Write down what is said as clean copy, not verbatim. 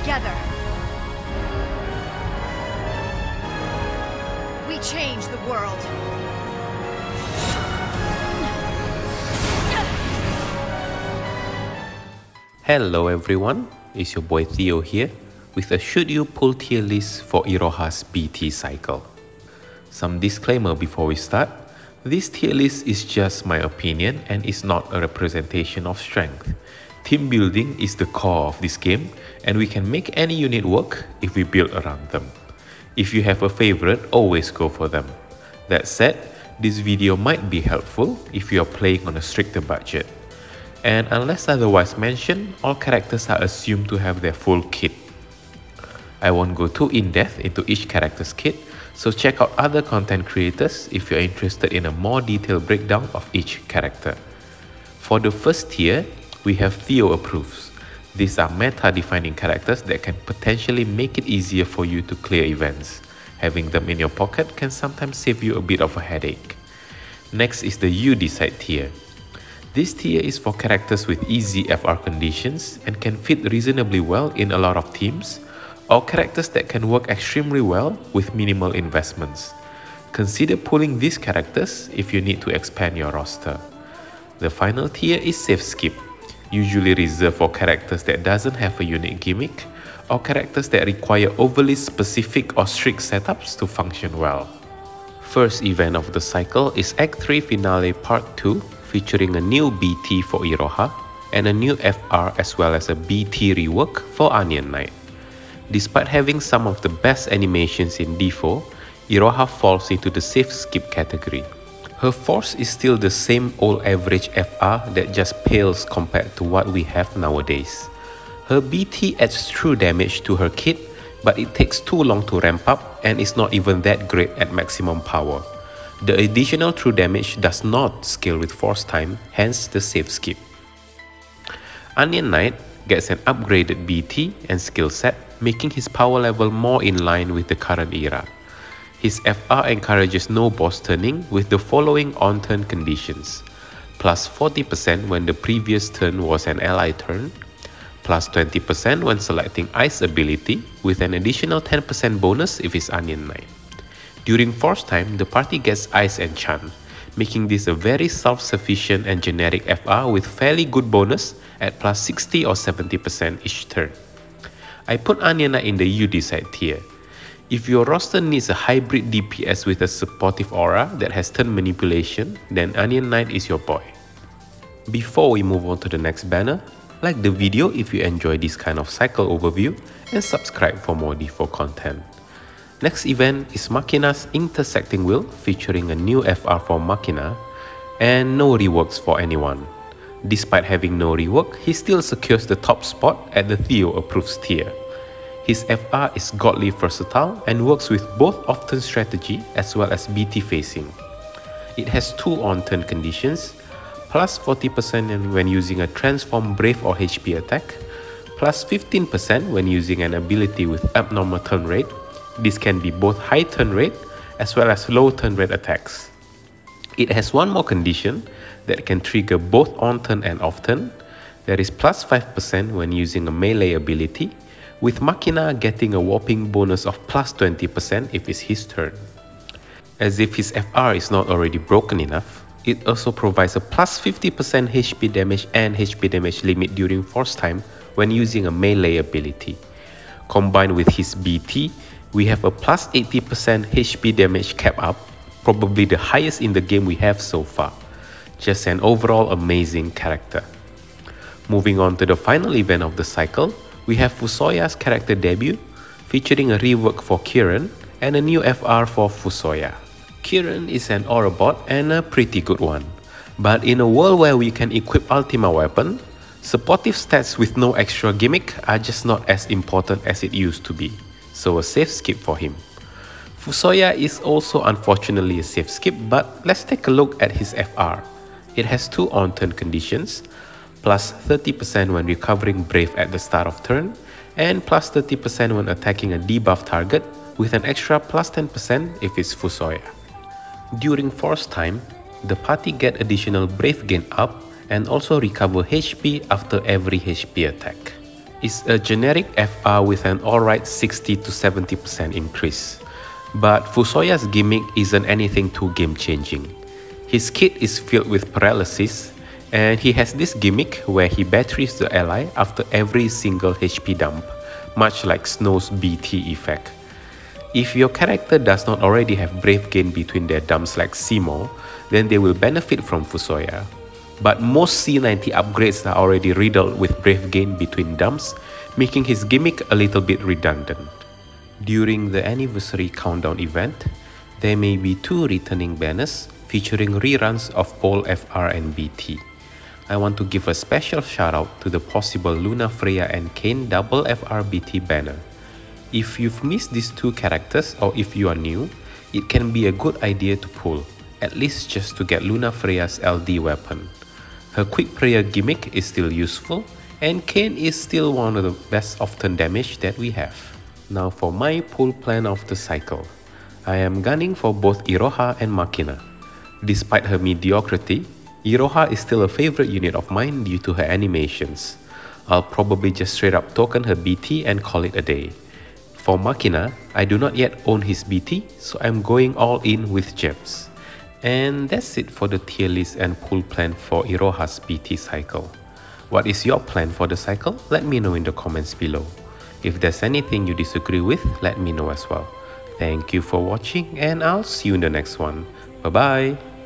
together. We change the world. Hello everyone, it's your boy Theo here with a should you pull tier list for Iroha's BT cycle. Some disclaimer before we start, this tier list is just my opinion and is not a representation of strength. Team building is the core of this game and we can make any unit work if we build around them. If you have a favorite, always go for them. That said, this video might be helpful if you are playing on a stricter budget. And unless otherwise mentioned, all characters are assumed to have their full kit. I won't go too in-depth into each character's kit, so check out other content creators if you're interested in a more detailed breakdown of each character. For the first tier, we have Theo approves. These are meta-defining characters that can potentially make it easier for you to clear events. Having them in your pocket can sometimes save you a bit of a headache. Next is the You Decide tier. This tier is for characters with easy FR conditions and can fit reasonably well in a lot of teams, or characters that can work extremely well with minimal investments. Consider pulling these characters if you need to expand your roster. The final tier is Safe Skip, usually reserved for characters that doesn't have a unique gimmick, or characters that require overly specific or strict setups to function well. First event of the cycle is XIII Finale Part 2, featuring a new BT for Iroha and a new FR as well as a BT rework for Onion Knight. Despite having some of the best animations in DFFOO, Iroha falls into the safe skip category. Her force is still the same old average FR that just pales compared to what we have nowadays. Her BT adds true damage to her kit, but it takes too long to ramp up and is not even that great at maximum power. The additional true damage does not scale with force time, hence the safe skip. Onion Knight gets an upgraded BT and skill set, making his power level more in line with the current era. His FR encourages no boss turning with the following on-turn conditions: plus 40% when the previous turn was an ally turn, plus 20% when selecting Ice ability with an additional 10% bonus if it's Onion Knight. During force time, the party gets Ice Enchant, making this a very self-sufficient and generic FR with fairly good bonus at plus 60 or 70% each turn. I put Onion Knight in the You Decide tier. If your roster needs a hybrid DPS with a supportive aura that has turn manipulation, then Onion Knight is your boy. Before we move on to the next banner, like the video if you enjoy this kind of cycle overview and subscribe for more DFFOO content. Next event is Machina's Intersecting Will, featuring a new FR for Machina and no reworks for anyone. Despite having no rework, he still secures the top spot at the Theo Approves tier. His FR is godly versatile and works with both off-turn strategy as well as BT facing. It has two on-turn conditions, plus 40% when using a Transform Brave or HP attack, plus 15% when using an ability with abnormal turn rate. This can be both high turn rate as well as low turn rate attacks. It has one more condition that can trigger both on turn and off turn. There is plus 5% when using a melee ability, with Machina getting a whopping bonus of plus 20% if it's his turn. As if his FR is not already broken enough, it also provides a plus 50% HP damage and HP damage limit during force time when using a melee ability. Combined with his BT, we have a plus 80% HP damage cap up, probably the highest in the game we have so far. Just an overall amazing character. Moving on to the final event of the cycle, we have Fusoya's character debut, featuring a rework for Kieran and a new FR for Fusoya. Kieran is an aura bot and a pretty good one, but in a world where we can equip Ultima weapon, supportive stats with no extra gimmick are just not as important as it used to be. So a safe skip for him. Fusoya is also unfortunately a safe skip, but let's take a look at his FR. It has two on-turn conditions, plus 30% when recovering Brave at the start of turn, and plus 30% when attacking a debuff target, with an extra plus 10% if it's Fusoya. During force time, the party get additional Brave gain up and also recover HP after every HP attack. is a generic FR with an alright 60 to 70% increase. But Fusoya's gimmick isn't anything too game-changing. His kit is filled with paralysis, and he has this gimmick where he batteries the ally after every single HP dump, much like Snow's BT effect. If your character does not already have Brave Gain between their dumps like Simo, then they will benefit from Fusoya. But most C90 upgrades are already riddled with Brave Gain between dumps, making his gimmick a little bit redundant. During the anniversary countdown event, there may be 2 returning banners featuring reruns of Pole FR and BT. I want to give a special shout out to the possible Luna Freya and Kain double FR BT banner. If you've missed these 2 characters or if you are new, it can be a good idea to pull, at least just to get Luna Freya's LD weapon. Her quick prayer gimmick is still useful, and Kain is still one of the best often damage that we have. Now for my pull plan of the cycle. I am gunning for both Iroha and Machina. Despite her mediocrity, Iroha is still a favorite unit of mine due to her animations. I'll probably just straight up token her BT and call it a day. For Machina, I do not yet own his BT, so I'm going all in with gems. And that's it for the tier list and pull plan for Iroha's BT cycle. What is your plan for the cycle? Let me know in the comments below. If there's anything you disagree with, let me know as well. Thank you for watching, and I'll see you in the next one. Bye bye!